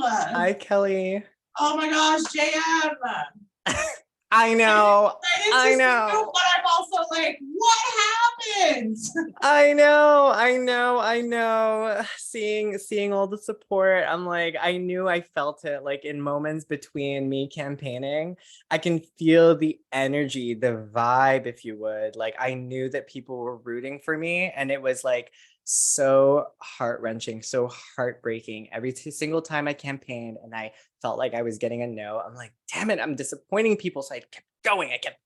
Hi, Kelly. Oh my gosh, JM. I know. Excited I to see you, know. but I'm also like, what happened? I know. Seeing all the support. I'm like, I knew I felt it like in moments between me campaigning. I can feel the energy, the vibe, if you would. Like I knew that people were rooting for me, and it was like so heart-wrenching, so heartbreaking. Every single time I campaigned and I felt like I was getting a no, I'm like, damn it, I'm disappointing people. So I kept going, I kept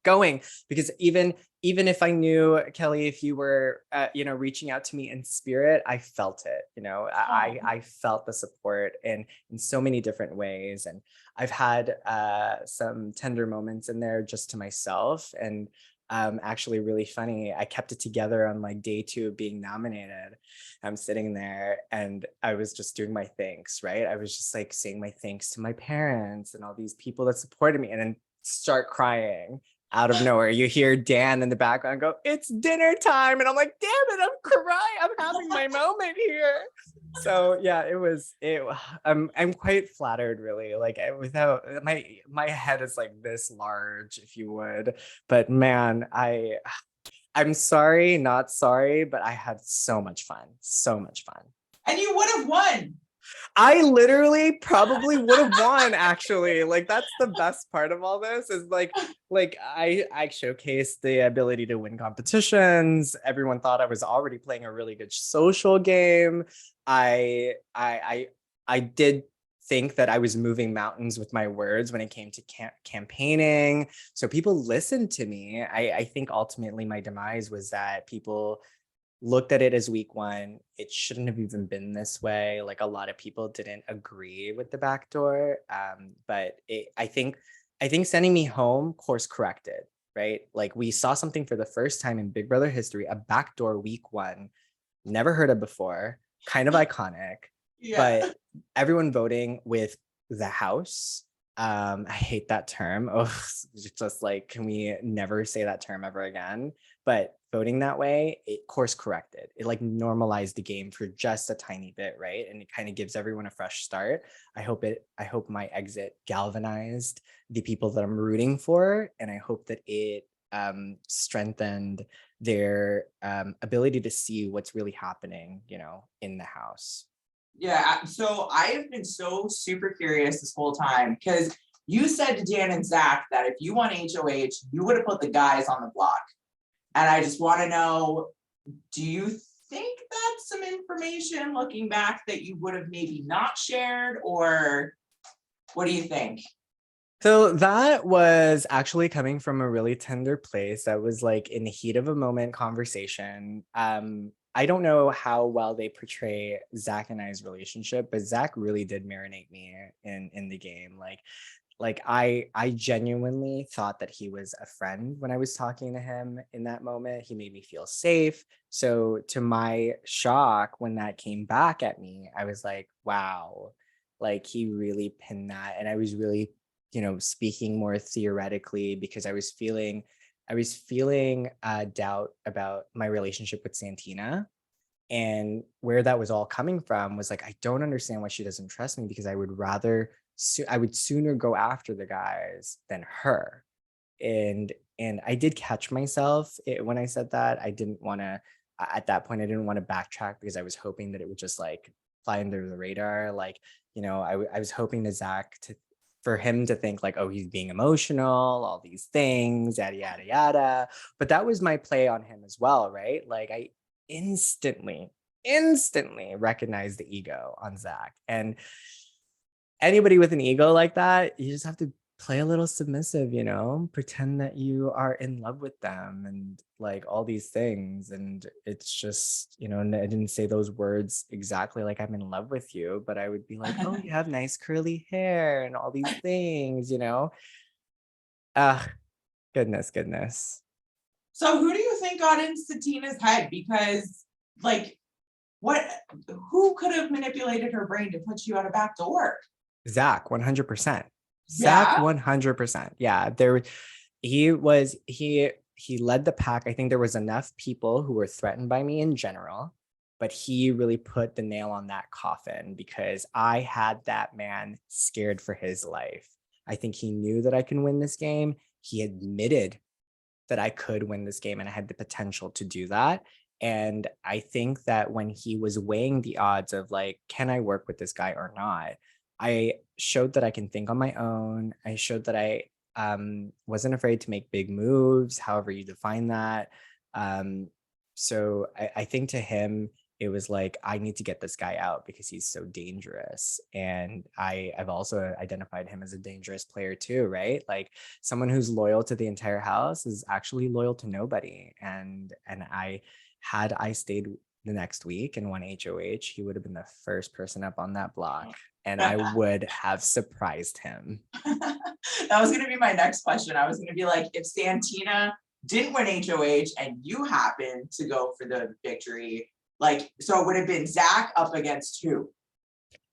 going. Because even if I knew, Kelly, if you were reaching out to me in spirit, I felt it. I felt the support in so many different ways. And I've had some tender moments in there just to myself. And actually really funny, I kept it together on like day 2 of being nominated. I'm sitting there and I was just doing my thanks, right? I was just like saying my thanks to my parents and all these people that supported me, and then start crying out of nowhere. You hear Dan in the background go, "It's dinner time." And I'm like, damn it, I'm crying. I'm having my moment here. So yeah, I'm quite flattered, really. Like without my head is like this large, if you would. But man, I'm sorry, not sorry, but I had so much fun. So much fun. And you would have won. I literally probably would have won, actually. Like that's the best part of all this is like I showcased the ability to win competitions. Everyone thought I was already playing a really good social game. I did think that I was moving mountains with my words when it came to campaigning. So people listened to me. I think ultimately my demise was that people looked at it as week 1. It shouldn't have even been this way. Like a lot of people didn't agree with the backdoor. But I think sending me home course corrected, right? Like we saw something for the first time in Big Brother history, a backdoor week 1, never heard of before, kind of iconic. Yeah. But everyone voting with the house. I hate that term. Oh, just like, can we never say that term ever again? But voting that way, it course corrected. It like normalized the game for just a tiny bit, right? And it kind of gives everyone a fresh start. I hope my exit galvanized the people that I'm rooting for, and I hope that it strengthened their ability to see what's really happening, in the house. Yeah. So I have been so super curious this whole time because you said to Dan and Zach that if you won HOH, you would have put the guys on the block. And I just want to know, do you think that's some information looking back that you would have maybe not shared, or what do you think? So that was actually coming from a really tender place. That was like in the heat of a moment conversation. I don't know how well they portray Zach and I's relationship, but Zach really did marinate me in the game. Like I genuinely thought that he was a friend when I was talking to him in that moment. He made me feel safe. So to my shock, when that came back at me, I was like, wow, like he really pinned that. And I was really, speaking more theoretically because I was feeling doubt about my relationship with Santina. And where that was all coming from was like, I don't understand why she doesn't trust me, because I would sooner go after the guys than her. And I did catch myself when I said that. I didn't want to, at that point, I didn't want to backtrack because I was hoping that it would just like fly under the radar. Like, I was hoping for him to think like, oh, he's being emotional, all these things, yada, yada, yada. But that was my play on him as well, right? Like I instantly recognized the ego on Zach. And anybody with an ego like that, you just have to play a little submissive, pretend that you are in love with them and like all these things. And it's just, I didn't say those words exactly like I'm in love with you, but I would be like, oh, you have nice curly hair and all these things, Ah, goodness. So who do you think got in Satina's head? Because like, who could have manipulated her brain to put you out a back door? Zach, 100%. Zach, Yeah. 100%. Yeah, he led the pack. I think there was enough people who were threatened by me in general but he really put the nail on that coffin because I had that man scared for his life. I think he knew that I can win this game. He admitted that I could win this game and I had the potential to do that. And I think that when he was weighing the odds of like, can I work with this guy or not? I showed that I can think on my own. I showed that I wasn't afraid to make big moves, however you define that. Um, so I think to him, it was like, I need to get this guy out because he's so dangerous. And I've also identified him as a dangerous player too, right? Like someone who's loyal to the entire house is actually loyal to nobody. And I had I stayed the next week and won HOH, he would have been the first person up on that block. And I would have surprised him. That was gonna be my next question. I was gonna be like, if Santina didn't win HOH and you happened to go for the victory, like, so it would have been Zach up against who?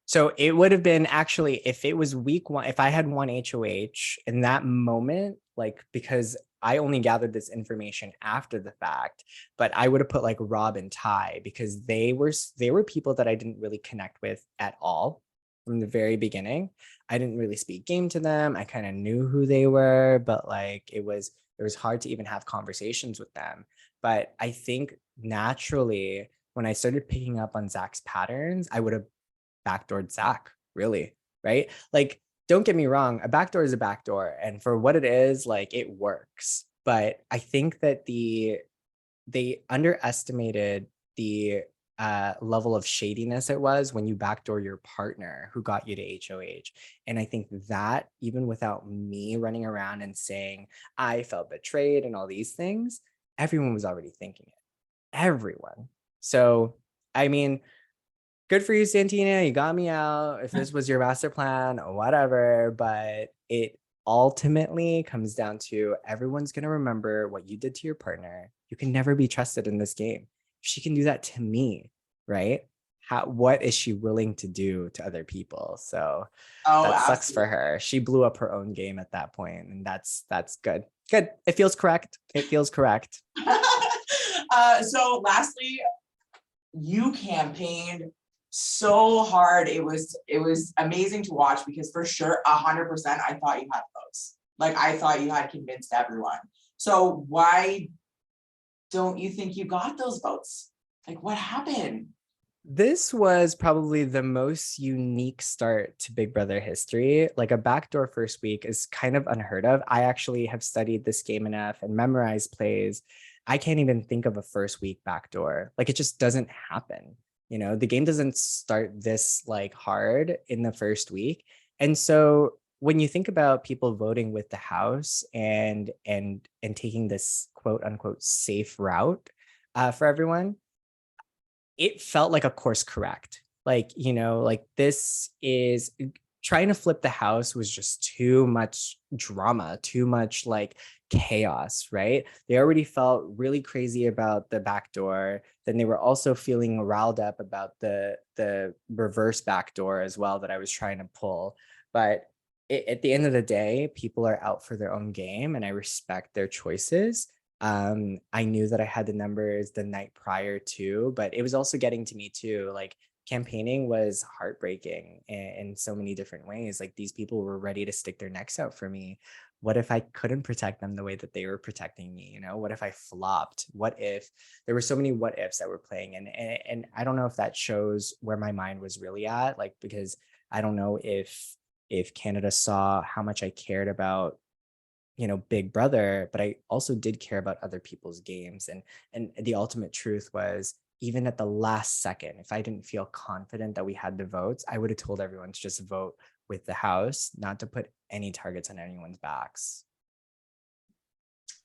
So it would have been actually, if it was week one, if I had won HOH in that moment, like, because I only gathered this information after the fact, but I would have put like Rob and Ty because they were people that I didn't really connect with at all from the very beginning. I didn't really speak game to them. I kind of knew who they were, but like it was hard to even have conversations with them. But I think naturally, when I started picking up on Zach's patterns, I would have backdoored Zach, really, right? Like, don't get me wrong, a backdoor is a backdoor, and for what it is, like it works. But I think that they underestimated the level of shadiness it was when you backdoor your partner who got you to HOH. And I think that even without me running around and saying I felt betrayed and all these things, everyone was already thinking it. Everyone. So, I mean, good for you, Santina. You got me out. If this was your master plan, whatever. But it ultimately comes down to everyone's going to remember what you did to your partner. You can never be trusted in this game. If she can do that to me, right? What is she willing to do to other people? So Oh, that sucks for absolutely. her. She blew up her own game at that point, and that's good. Good. It feels correct. It feels correct. So lastly, you campaigned so hard. It was amazing to watch because for sure, 100%, I thought you had votes. Like I thought you had convinced everyone. So why don't you think you got those votes? Like what happened? This was probably the most unique start to Big Brother history. Like a backdoor first week is kind of unheard of. I actually have studied this game enough and memorized plays. I can't even think of a first week backdoor. Like it just doesn't happen. You know, the game doesn't start this like hard in the first week. And so when you think about people voting with the house and taking this quote unquote safe route for everyone, it felt like a course correct. Like, you know, like this is trying to flip the house was just too much drama, too much like chaos, right? They already felt really crazy about the back door. Then they were also feeling riled up about the reverse back door as well that I was trying to pull. But at the end of the day, people are out for their own game and I respect their choices. I knew that I had the numbers the night prior to, but it was also getting to me too. Like campaigning was heartbreaking in so many different ways. Like these people were ready to stick their necks out for me. What if I couldn't protect them the way that they were protecting me? You know, what if I flopped? What if there were so many what ifs that were playing? And I don't know if that shows where my mind was really at. Like because I don't know if Canada saw how much I cared about Big Brother, but I also did care about other people's games. And the ultimate truth was even at the last second, if I didn't feel confident that we had the votes, I would have told everyone to just vote with the house, not to put any targets on anyone's backs.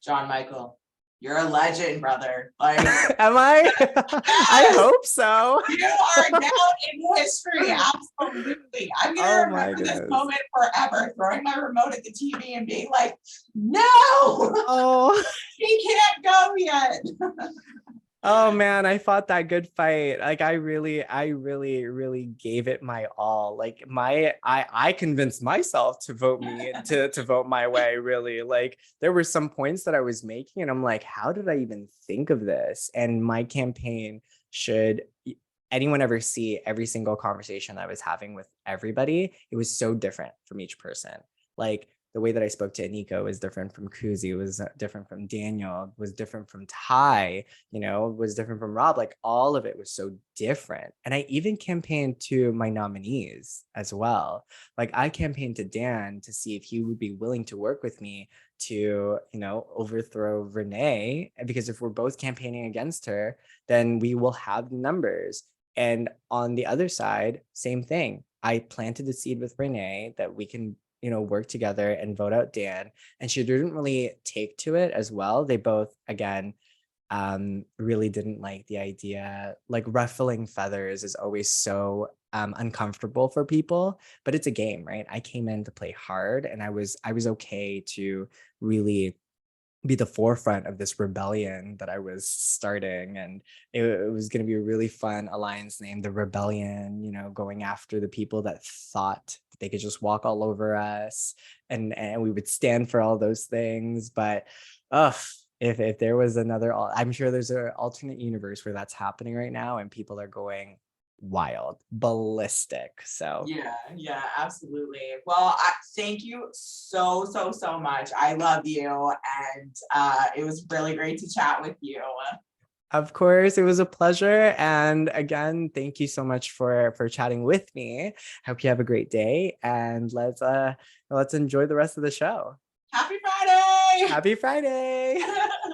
John Michael, you're a legend, brother. Like Am I? I yes, hope so. you are now in history. Absolutely. I'm gonna Oh my remember this goodness. moment forever, throwing my remote at the TV and being like, no, Oh. he can't go yet. Oh man, I fought that good fight. Like I really gave it my all. Like I convinced myself to vote me to vote my way, really. Like there were some points that I was making and I'm like, how did I even think of this? And my campaign should anyone ever see every single conversation I was having with everybody, it was so different from each person. Like the way that I spoke to Nico was different from Kuzi, was different from Daniel, was different from Ty, was different from Rob. Like all of it was so different. And I even campaigned to my nominees as well. Like I campaigned to Dan to see if he would be willing to work with me to, overthrow Renee. Because if we're both campaigning against her, then we will have numbers. And on the other side, same thing. I planted the seed with Renee that we can, work together and vote out Dan. And she didn't really take to it as well. They both, again, really didn't like the idea. Like ruffling feathers is always so uncomfortable for people, but it's a game, right? I came in to play hard, and I was okay to really be the forefront of this rebellion that I was starting. And it was going to be a really fun alliance named the Rebellion, going after the people that thought that they could just walk all over us, and we would stand for all those things. But if there was another, I'm sure there's an alternate universe where that's happening right now and people are going wild, ballistic. So Yeah, absolutely. Well, thank you so much. I love you, and it was really great to chat with you. of course, it was a pleasure. And again, thank you so much for chatting with me. Hope you have a great day, and let's enjoy the rest of the show. Happy Friday! Happy Friday.